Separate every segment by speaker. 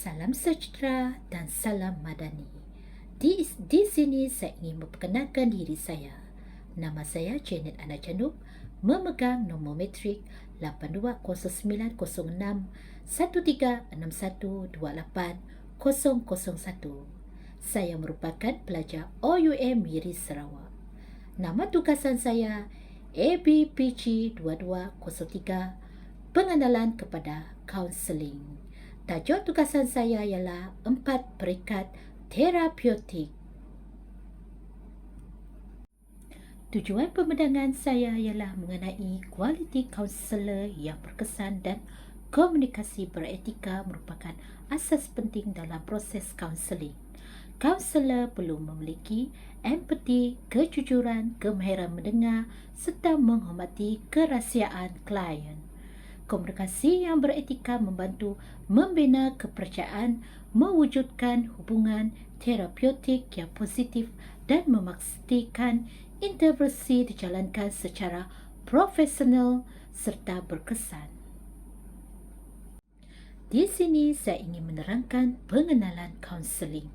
Speaker 1: Salam sejahtera dan salam madani. Di sini saya ingin memperkenalkan diri saya. Nama saya Janet Ana Canuk, memegang nombor metrik 8209-136128-001. Saya merupakan pelajar OUM Miri Sarawak. Nama tugasan saya ABPG 2203, pengenalan kepada kaunseling. Tajuk tugasan saya ialah 4 peringkat terapeutik. Tujuan pembendangan saya ialah mengenai kualiti kaunselor yang berkesan dan komunikasi beretika merupakan asas penting dalam proses kaunseling. Kaunselor perlu memiliki empati, kejujuran, kemahiran mendengar serta menghormati kerahsiaan klien. Komunikasi yang beretika membantu membina kepercayaan, mewujudkan hubungan terapeutik yang positif dan memastikan intervensi dijalankan secara profesional serta berkesan. Di sini saya ingin menerangkan pengenalan kaunseling.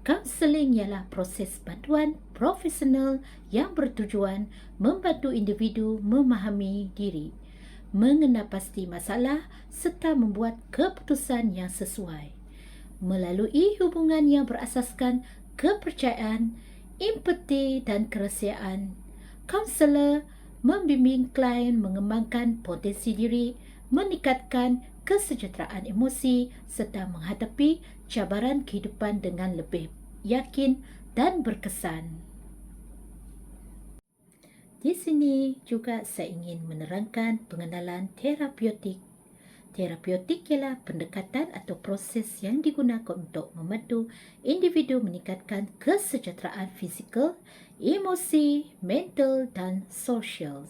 Speaker 1: Kaunseling ialah proses bantuan profesional yang bertujuan membantu individu memahami diri, mengenal pasti masalah serta membuat keputusan yang sesuai. Melalui hubungan yang berasaskan kepercayaan, empati dan kerahsiaan, kaunselor membimbing klien mengembangkan potensi diri, meningkatkan kesejahteraan emosi serta menghadapi cabaran kehidupan dengan lebih yakin dan berkesan. Di sini juga saya ingin menerangkan pengenalan terapeutik. Terapeutik ialah pendekatan atau proses yang digunakan untuk membantu individu meningkatkan kesejahteraan fizikal, emosi, mental dan sosial.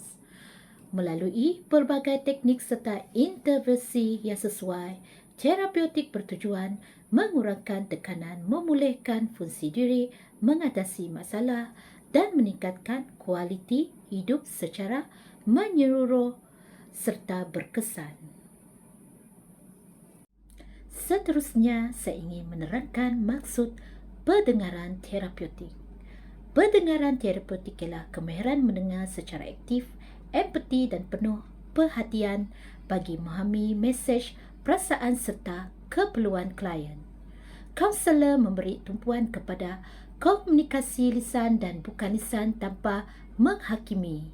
Speaker 1: Melalui pelbagai teknik serta intervensi yang sesuai, terapeutik bertujuan mengurangkan tekanan, memulihkan fungsi diri, mengatasi masalah dan meningkatkan kualiti hidup secara menyeluruh serta berkesan. Seterusnya, saya ingin menerangkan maksud pendengaran terapeutik. Pendengaran terapeutik ialah kemahiran mendengar secara aktif, empati dan penuh perhatian bagi memahami mesej, perasaan serta keperluan klien. Kaunselor memberi tumpuan kepada komunikasi lisan dan bukan lisan tanpa menghakimi.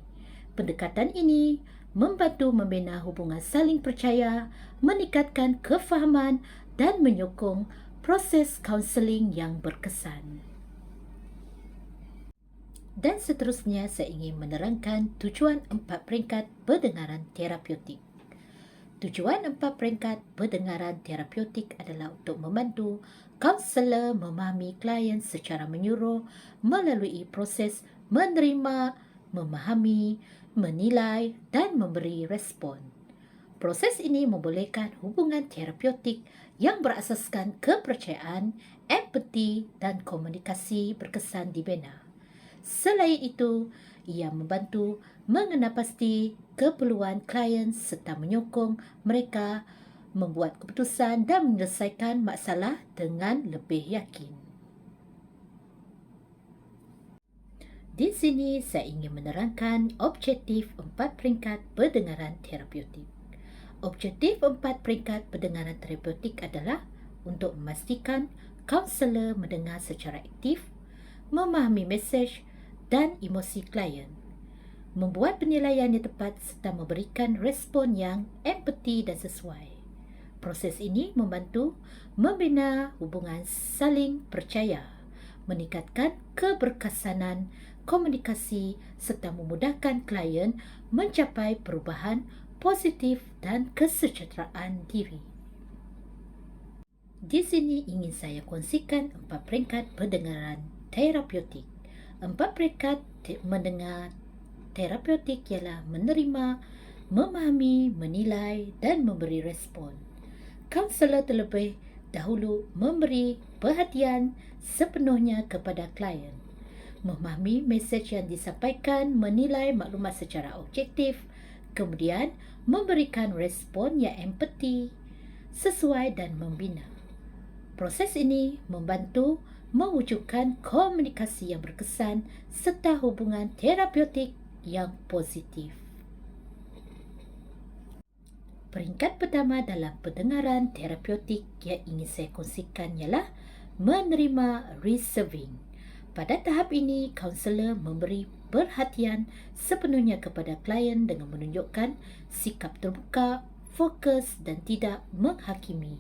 Speaker 1: Pendekatan ini membantu membina hubungan saling percaya, meningkatkan kefahaman dan menyokong proses kaunseling yang berkesan. Dan seterusnya saya ingin menerangkan tujuan 4 peringkat pendengaran terapeutik. Tujuan 4 peringkat pendengaran terapeutik adalah untuk membantu kaunselor memahami klien secara menyeluruh melalui proses menerima, memahami, menilai dan memberi respon. Proses ini membolehkan hubungan terapeutik yang berasaskan kepercayaan, empati dan komunikasi berkesan dibina. Selain itu, ia membantu mengenal pasti keperluan klien serta menyokong mereka membuat keputusan dan menyelesaikan masalah dengan lebih yakin. Di sini saya ingin menerangkan objektif 4 peringkat pendengaran terapeutik. Objektif 4 peringkat pendengaran terapeutik adalah untuk memastikan kaunselor mendengar secara aktif, memahami mesej dan emosi klien, membuat penilaian yang tepat serta memberikan respon yang empati dan sesuai. Proses ini membantu membina hubungan saling percaya, meningkatkan keberkesanan komunikasi serta memudahkan klien mencapai perubahan positif dan kesejahteraan diri. Di sini ingin saya kongsikan 4 peringkat pendengaran terapeutik. 4 peringkat mendengar terapeutik ialah menerima, memahami, menilai dan memberi respon. Kaunselor terlebih dahulu memberi perhatian sepenuhnya kepada klien, memahami mesej yang disampaikan, menilai maklumat secara objektif, kemudian memberikan respon yang empati, sesuai dan membina. Proses ini membantu mewujudkan komunikasi yang berkesan serta hubungan terapeutik yang positif. Peringkat pertama dalam pendengaran terapeutik yang ingin saya kongsikan ialah menerima reserving. Pada tahap ini, kaunselor memberi perhatian sepenuhnya kepada klien dengan menunjukkan sikap terbuka, fokus dan tidak menghakimi.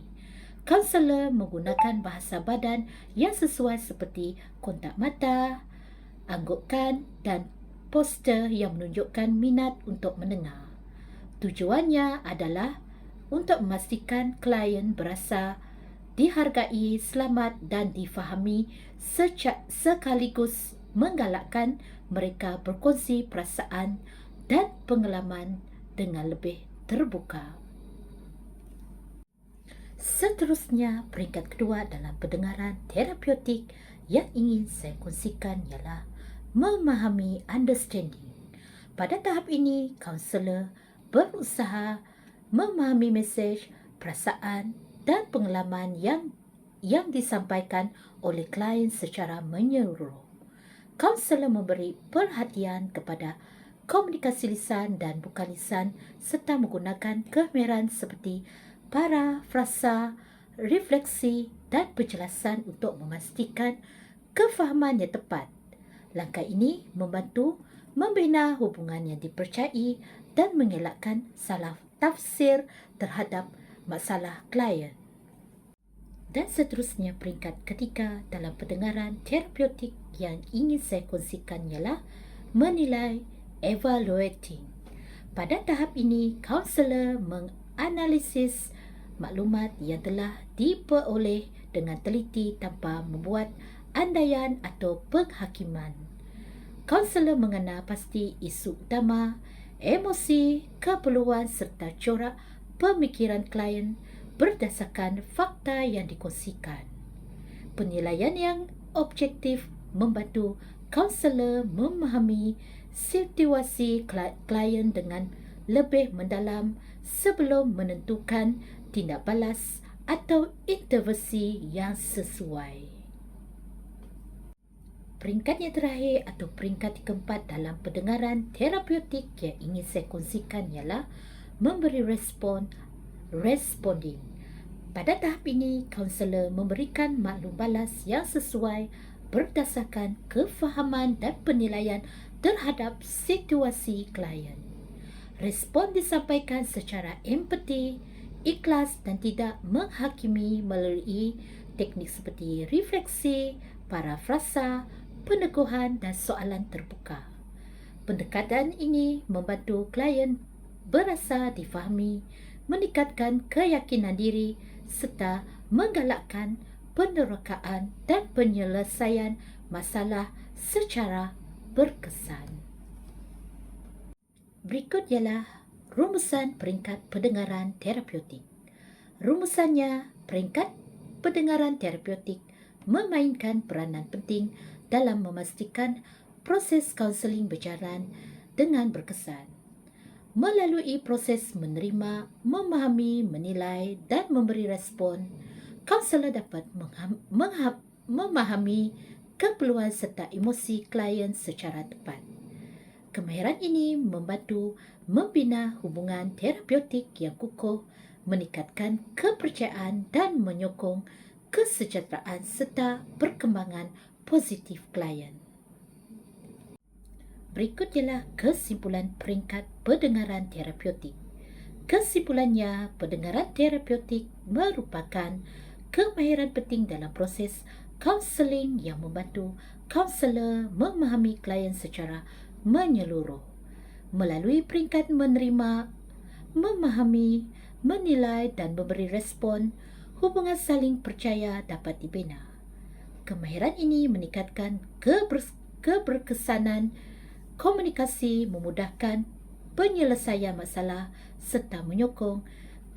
Speaker 1: Kaunselor menggunakan bahasa badan yang sesuai seperti kontak mata, anggukan dan poster yang menunjukkan minat untuk mendengar. Tujuannya adalah untuk memastikan klien berasa dihargai, selamat dan difahami sekaligus menggalakkan mereka berkongsi perasaan dan pengalaman dengan lebih terbuka. Seterusnya, peringkat kedua dalam pendengaran terapeutik yang ingin saya kongsikan ialah memahami understanding. Pada tahap ini, kaunselor berusaha memahami mesej, perasaan dan pengalaman yang disampaikan oleh klien secara menyeluruh. Kaunselor memberi perhatian kepada komunikasi lisan dan bukan lisan serta menggunakan kemahiran seperti parafrasa, refleksi dan penjelasan untuk memastikan kefahaman yang tepat. Langkah ini membantu membina hubungan yang dipercayai dan mengelakkan salah tafsir terhadap masalah klien. Dan seterusnya, peringkat ketiga dalam pendengaran terapeutik yang ingin saya kongsikan ialah menilai, evaluating. Pada tahap ini, kaunselor menganalisis maklumat yang telah diperoleh dengan teliti tanpa membuat andaian atau penghakiman. Kaunselor mengenal pasti isu utama, emosi, keperluan serta corak pemikiran klien berdasarkan fakta yang dikongsikan. Penilaian yang objektif membantu kaunselor memahami situasi klien dengan lebih mendalam sebelum menentukan tindak balas atau intervensi yang sesuai. Peringkat yang terakhir atau peringkat keempat dalam pendengaran terapeutik yang ingin saya kongsikan ialah memberi responding. Pada tahap ini, kaunselor memberikan maklum balas yang sesuai berdasarkan kefahaman dan penilaian terhadap situasi klien. Respon disampaikan secara empati, ikhlas dan tidak menghakimi melalui teknik seperti refleksi, parafrasa, peneguhan dan soalan terbuka. Pendekatan ini membantu klien berasa difahami, meningkatkan keyakinan diri serta menggalakkan penerokaan dan penyelesaian masalah secara berkesan. Berikut ialah rumusan peringkat pendengaran terapeutik. Rumusannya, peringkat pendengaran terapeutik memainkan peranan penting dalam memastikan proses kaunseling berjalan dengan berkesan. Melalui proses menerima, memahami, menilai dan memberi respon, kaunselor dapat memahami keperluan serta emosi klien secara tepat. Kemahiran ini membantu membina hubungan terapeutik yang kukuh, meningkatkan kepercayaan dan menyokong kesejahteraan serta perkembangan positif klien. Berikut ialah kesimpulan peringkat pendengaran terapeutik. Kesimpulannya, pendengaran terapeutik merupakan kemahiran penting dalam proses kaunseling yang membantu kaunselor memahami klien secara menyeluruh. Melalui peringkat menerima, memahami, menilai dan memberi respon, hubungan saling percaya dapat dibina. Kemahiran ini meningkatkan keberkesanan komunikasi, memudahkan penyelesaian masalah serta menyokong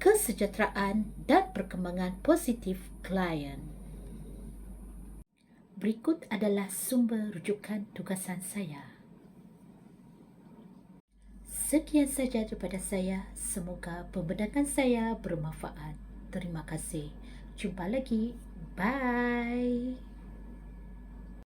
Speaker 1: kesejahteraan dan perkembangan positif klien. Berikut adalah sumber rujukan tugasan saya. Sekian saja daripada saya. Semoga pembedakan saya bermanfaat. Terima kasih. Jumpa lagi. Bye.